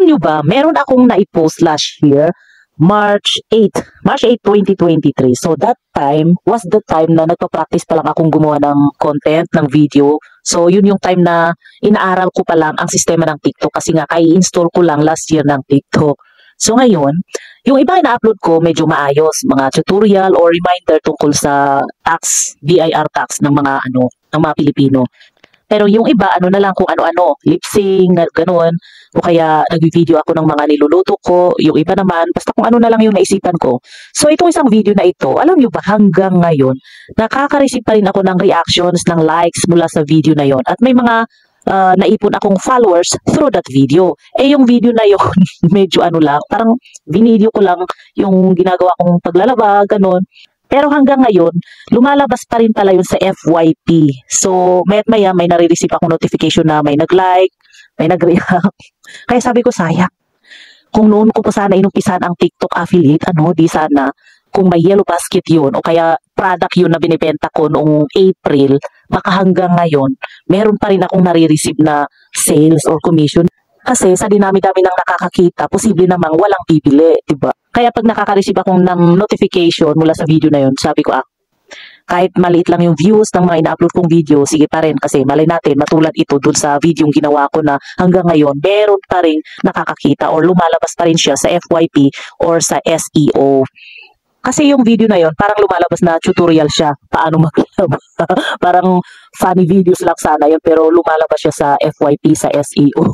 Alam nyo ba, meron akong naipost last year, March 8, 2023. So that time was the time na nagpa-practice pa lang akong gumawa ng content, ng video. So yun yung time na inaaral ko pa lang ang sistema ng TikTok kasi nga kai-install ko lang last year ng TikTok. So ngayon, yung iba na-upload ko medyo maayos, mga tutorial or reminder tungkol sa tax, BIR tax ng mga Pilipino. Pero yung iba, ano na lang kung ano-ano, lip sync, ganun. O kaya nag-video ako ng mga niluluto ko. Yung iba naman, basta kung ano na lang yung naisipan ko. So itong isang video na ito, alam nyo ba hanggang ngayon, nakaka-receive pa rin ako ng reactions, ng likes mula sa video na yon. At may mga naipon akong followers through that video. Eh yung video na yon, medyo ano lang, parang binideo ko lang yung ginagawa kong paglalaba, ganun. Pero hanggang ngayon, lumalabas pa rin pala yun sa FYP. So, maya't maya may nare-receive akong notification na may nag-like, may nag-react. Kaya sabi ko, sayang. Kung noon ko pa sana inumpisan ang TikTok affiliate, di sana, kung may yellow basket yun, o kaya product yun na binibenta ko noong April, baka hanggang ngayon, meron pa rin akong nare-receive na sales or commission. Kasi sa dinami-dami ng nakakakita, posible namang walang bibili, diba? Kaya pag nakaka-receive akong ng notification mula sa video na yun, sabi ko, kahit maliit lang yung views ng mga ina-upload kong video, sige pa rin kasi malay natin, matulad ito dun sa video yung ginawa ko na hanggang ngayon, meron pa rin nakakakita or lumalabas pa rin siya sa FYP or sa SEO. Kasi yung video na yon parang lumalabas na tutorial siya, paano maglaba. Parang funny videos lang sana yun, pero lumalabas siya sa FYP, sa SEO.